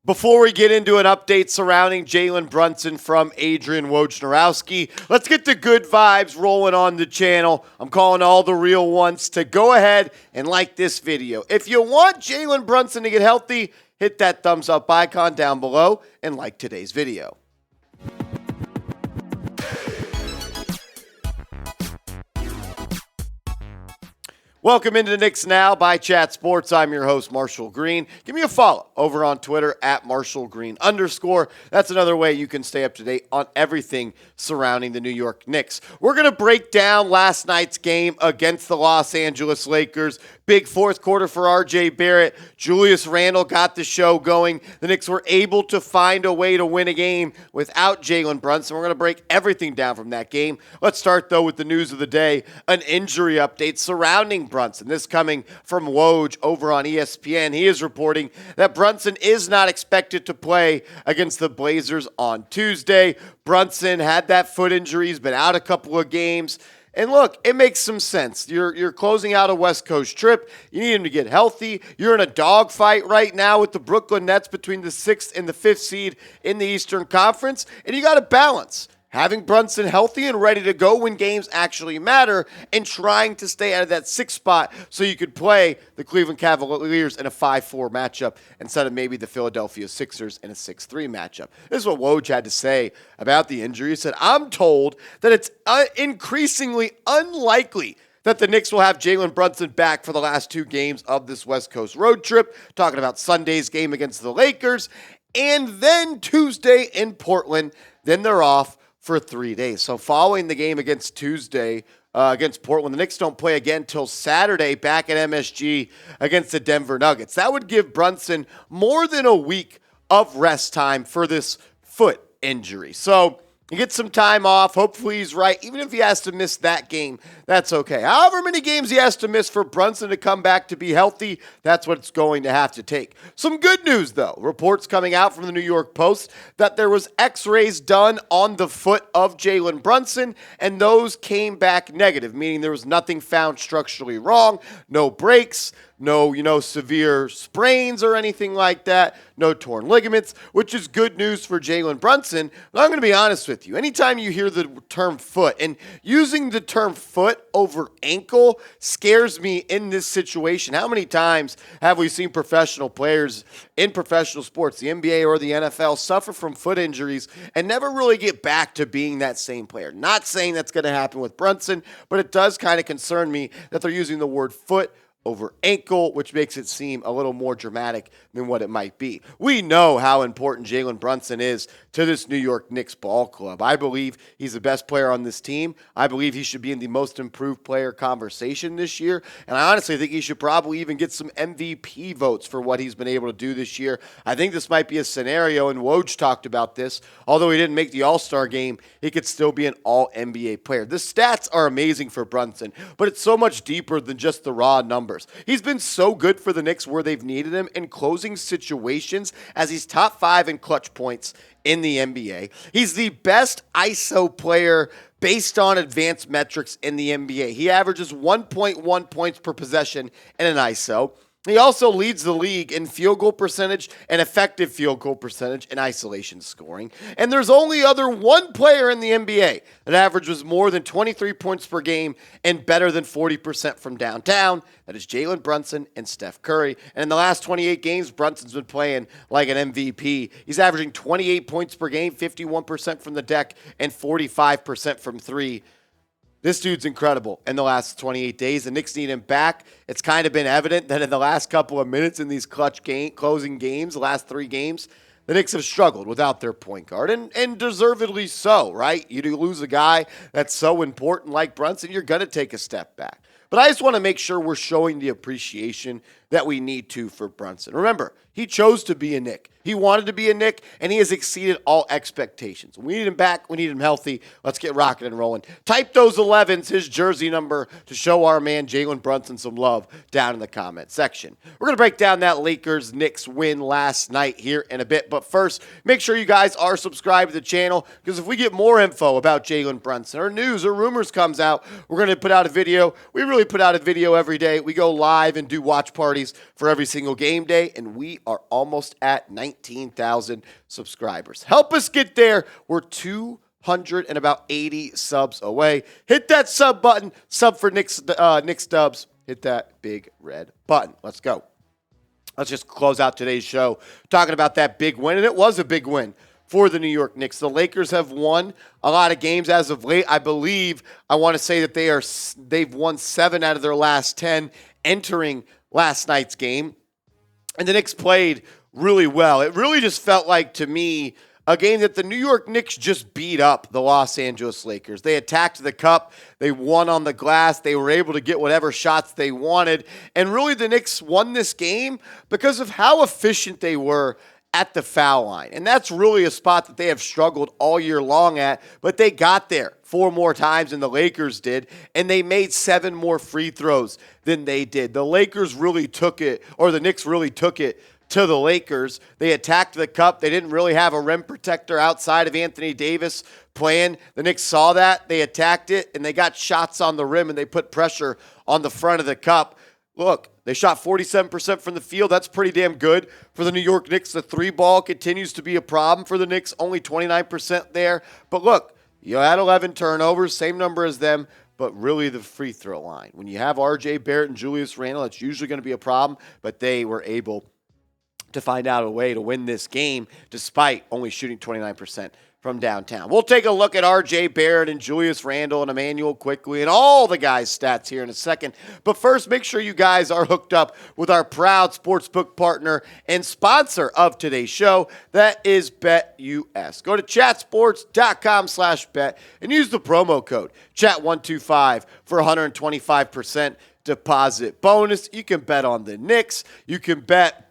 Before we get into an update surrounding Jalen Brunson from Adrian Wojnarowski, let's get the good vibes rolling on the channel. I'm calling all the real ones to go ahead and like this video. If you want Jalen Brunson to get healthy, hit that thumbs up icon down below and like today's video. Welcome into the Knicks Now by Chat Sports. I'm your host, Marshall Green. Give me a follow over on Twitter at @MarshallGreen_. That's another way you can stay up to date on everything surrounding the New York Knicks. We're going to break down last night's game against the Los Angeles Lakers. Big fourth quarter for RJ Barrett. Julius Randle got the show going. The Knicks were able to find a way to win a game without Jalen Brunson. We're going to break everything down from that game. Let's start, though, with the news of the day, an injury update surrounding Brunson. This coming from Woj over on ESPN. He is reporting that Brunson is not expected to play against the Blazers on Tuesday. Brunson had that foot injury. He's been out a couple of games. And look, it makes some sense. You're closing out a West Coast trip. You need him to get healthy. You're in a dogfight right now with the Brooklyn Nets between the 6th and the 5th seed in the Eastern Conference. And you got to balance having Brunson healthy and ready to go when games actually matter and trying to stay out of that 6th spot so you could play the Cleveland Cavaliers in a 5-4 matchup instead of maybe the Philadelphia Sixers in a 6-3 matchup. This is what Woj had to say about the injury. He said, "I'm told that it's increasingly unlikely that the Knicks will have Jalen Brunson back for the last 2 games of this West Coast road trip," talking about Sunday's game against the Lakers, and then Tuesday in Portland. Then they're off for 3 days. So following the game against against Portland, the Knicks don't play again till Saturday back at MSG against the Denver Nuggets. That would give Brunson more than a week of rest time for this foot injury. So he gets some time off. Hopefully he's right. Even if he has to miss that game, that's okay. However many games he has to miss for Brunson to come back to be healthy, that's what it's going to have to take. Some good news, though. Reports coming out from the New York Post that there was x-rays done on the foot of Jalen Brunson, and those came back negative, meaning there was nothing found structurally wrong, no breaks, no, severe sprains or anything like that, no torn ligaments, which is good news for Jalen Brunson. But I'm going to be honest with you. Anytime you hear the term foot, and using the term foot over ankle scares me in this situation. How many times have we seen professional players in professional sports, the NBA or the NFL, suffer from foot injuries and never really get back to being that same player? Not saying that's going to happen with Brunson, but it does kind of concern me that they're using the word foot over ankle, which makes it seem a little more dramatic than what it might be. We know how important Jalen Brunson is to this New York Knicks ball club. I believe he's the best player on this team. I believe he should be in the most improved player conversation this year. And I honestly think he should probably even get some MVP votes for what he's been able to do this year. I think this might be a scenario, and Woj talked about this. Although he didn't make the All-Star game, he could still be an All-NBA player. The stats are amazing for Brunson, but it's so much deeper than just the raw numbers. He's been so good for the Knicks where they've needed him in closing situations, as he's top 5 in clutch points in the NBA. He's the best ISO player based on advanced metrics in the NBA. He averages 1.1 points per possession in an ISO. He also leads the league in field goal percentage and effective field goal percentage and isolation scoring. And there's only one player in the NBA that averages more than 23 points per game and better than 40% from downtown. That is Jalen Brunson and Steph Curry. And in the last 28 games, Brunson's been playing like an MVP. He's averaging 28 points per game, 51% from the deck, and 45% from 3. This dude's incredible in the last 28 days. The Knicks need him back. It's kind of been evident that in the last couple of minutes in these closing games, the last 3 games, the Knicks have struggled without their point guard, and deservedly so, right? You do lose a guy that's so important like Brunson, you're going to take a step back. But I just want to make sure we're showing the appreciation that we need to for Brunson. Remember, he chose to be a Knick. He wanted to be a Knick, and he has exceeded all expectations. We need him back. We need him healthy. Let's get rocking and rolling. Type those 11s, his jersey number, to show our man Jalen Brunson some love down in the comment section. We're going to break down that Lakers-Knicks win last night here in a bit. But first, make sure you guys are subscribed to the channel, because if we get more info about Jalen Brunson or news or rumors comes out, we're going to put out a video. We really put out a video every day. We go live and do watch parties parties for every single game day, and we are almost at 19,000 subscribers. Help us get there. We're 280 subs away. Hit that sub button. Sub for Knicks Dubs. Hit that big red button. Let's go. Let's just close out today's show talking about that big win, and it was a big win for the New York Knicks. The Lakers have won a lot of games as of late. I want to say that they've won 7 out of their last 10 entering last night's game. And the Knicks played really well. It really just felt like, to me, a game that the New York Knicks just beat up the Los Angeles Lakers. They attacked the cup. They won on the glass. They were able to get whatever shots they wanted. And really, the Knicks won this game because of how efficient they were at the foul line. And that's really a spot that they have struggled all year long at, but they got there 4 more times than the Lakers did, and they made 7 more free throws than they did. The Lakers really took it, or the Knicks really took it to the Lakers. They attacked the cup. They didn't really have a rim protector outside of Anthony Davis playing. The Knicks saw that. They attacked it, and they got shots on the rim, and they put pressure on the front of the cup. Look, they shot 47% from the field. That's pretty damn good for the New York Knicks. The 3-ball continues to be a problem for the Knicks, only 29% there. But look, you had 11 turnovers, same number as them, but really the free throw line. When you have RJ Barrett and Julius Randle, it's usually going to be a problem, but they were able to find out a way to win this game despite only shooting 29% from downtown. We'll take a look at RJ Barrett and Julius Randle and Emmanuel quickly and all the guys' stats here in a second. But first, make sure you guys are hooked up with our proud sportsbook partner and sponsor of today's show. That is BetUS. Go to chatsports.com/bet and use the promo code chat125 for 125% deposit bonus. You can bet on the Knicks. You can bet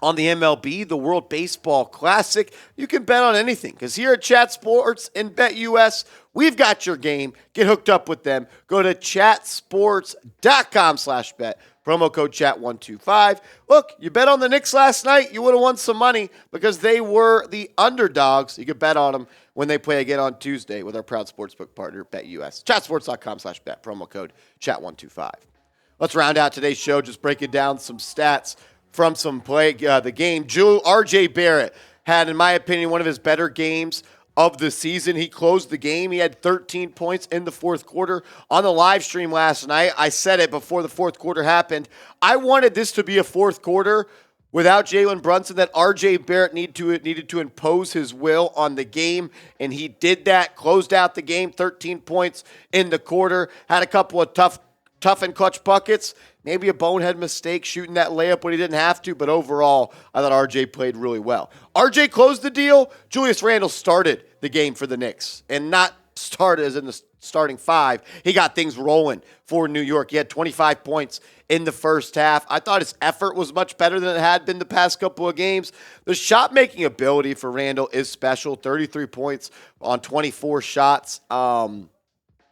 on the MLB, the World Baseball Classic. You can bet on anything because here at Chat Sports and BetUS, we've got your game. Get hooked up with them. Go to chatsports.com/bet. Promo code chat125. Look, you bet on the Knicks last night. You would have won some money because they were the underdogs. You could bet on them when they play again on Tuesday with our proud sportsbook partner, BetUS. Chatsports.com/bet. Promo code chat125. Let's round out today's show just breaking down some stats from the game. RJ Barrett had, in my opinion, one of his better games of the season. He closed the game. He had 13 points in the fourth quarter. On the live stream last night, I said it before the fourth quarter happened. I wanted this to be a fourth quarter without Jalen Brunson, that RJ Barrett needed to impose his will on the game, and he did that. Closed out the game, 13 points in the quarter. Had a couple of tough and clutch buckets. Maybe a bonehead mistake shooting that layup when he didn't have to, but overall, I thought RJ played really well. RJ closed the deal. Julius Randle started the game for the Knicks, and not started as in the starting 5. He got things rolling for New York. He had 25 points in the first half. I thought his effort was much better than it had been the past couple of games. The shot-making ability for Randle is special. 33 points on 24 shots.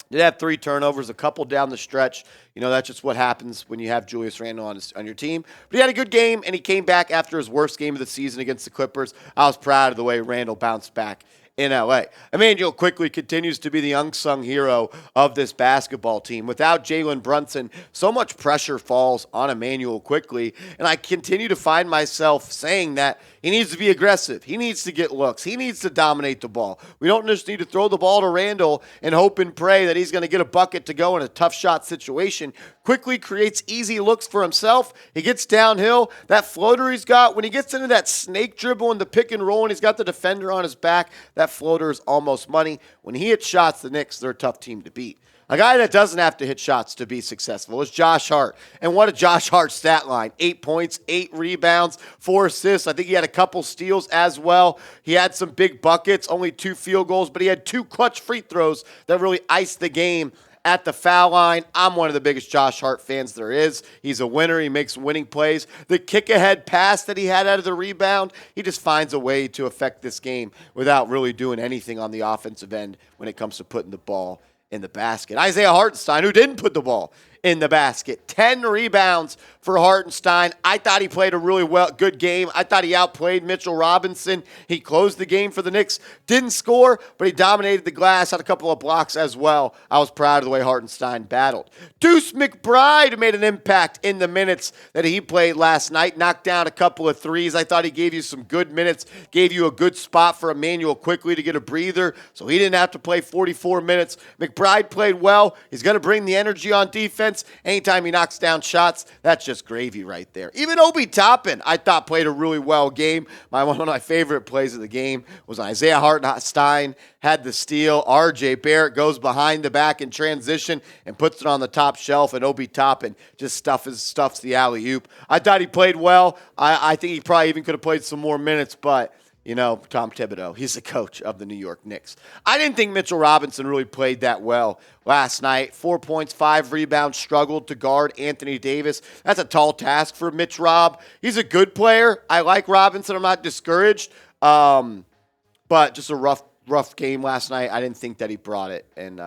Did have 3 turnovers, a couple down the stretch. You know, that's just what happens when you have Julius Randle on your team. But he had a good game, and he came back after his worst game of the season against the Clippers. I was proud of the way Randle bounced back in L.A. Emmanuel quickly continues to be the unsung hero of this basketball team. Without Jalen Brunson, so much pressure falls on Emmanuel quickly, and I continue to find myself saying that he needs to be aggressive. He needs to get looks. He needs to dominate the ball. We don't just need to throw the ball to Randle and hope and pray that he's going to get a bucket to go in a tough shot situation. Quickly creates easy looks for himself. He gets downhill. That floater he's got, when he gets into that snake dribble in the pick and roll and he's got the defender on his back, that floater is almost money. When he hits shots, the Knicks, they're a tough team to beat. A guy that doesn't have to hit shots to be successful is Josh Hart. And what a Josh Hart stat line. 8 points, 8 rebounds, 4 assists. I think he had a couple steals as well. He had some big buckets, only 2 field goals, but he had 2 clutch free throws that really iced the game at the foul line. I'm one of the biggest Josh Hart fans there is. He's a winner. He makes winning plays. The kick-ahead pass that he had out of the rebound, he just finds a way to affect this game without really doing anything on the offensive end when it comes to putting the ball in the basket. Isaiah Hartenstein, who didn't put the ball in the basket. 10 rebounds for Hartenstein. I thought he played a really good game. I thought he outplayed Mitchell Robinson. He closed the game for the Knicks. Didn't score, but he dominated the glass, had a couple of blocks as well. I was proud of the way Hartenstein battled. Deuce McBride made an impact in the minutes that he played last night. Knocked down a couple of threes. I thought he gave you some good minutes, gave you a good spot for Emmanuel quickly to get a breather, so he didn't have to play 44 minutes. McBride played well. He's going to bring the energy on defense. Anytime he knocks down shots, that's just gravy right there. Even Obi Toppin, I thought, played a really well game. One of my favorite plays of the game was Isaiah Hartenstein had the steal. RJ Barrett goes behind the back in transition and puts it on the top shelf, and Obi Toppin just stuffs the alley-oop. I thought he played well. I think he probably even could have played some more minutes, but Tom Thibodeau, he's the coach of the New York Knicks. I didn't think Mitchell Robinson really played that well last night. 4 points, 5 rebounds, struggled to guard Anthony Davis. That's a tall task for Mitch Rob. He's a good player. I like Robinson. I'm not discouraged. But just a rough game last night. I didn't think that he brought it. And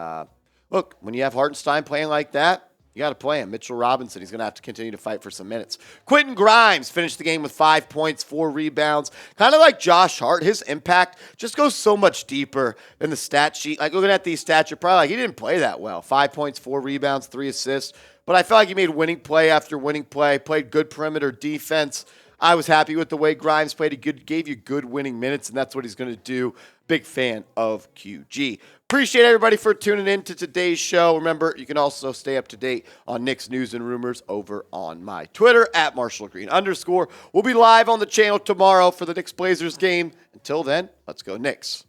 look, when you have Hartenstein playing like that, you got to play him. Mitchell Robinson, he's going to have to continue to fight for some minutes. Quentin Grimes finished the game with 5 points, 4 rebounds. Kind of like Josh Hart, his impact just goes so much deeper than the stat sheet. Like, looking at these stats, you're probably like, he didn't play that well. 5 points, 4 rebounds, 3 assists. But I felt like he made winning play after winning play, played good perimeter defense. I was happy with the way Grimes played. He gave you good winning minutes, and that's what he's going to do. Big fan of QG. Appreciate everybody for tuning in to today's show. Remember, you can also stay up to date on Knicks news and rumors over on my Twitter at @MarshallGreen_. We'll be live on the channel tomorrow for the Knicks Blazers game. Until then, let's go Knicks.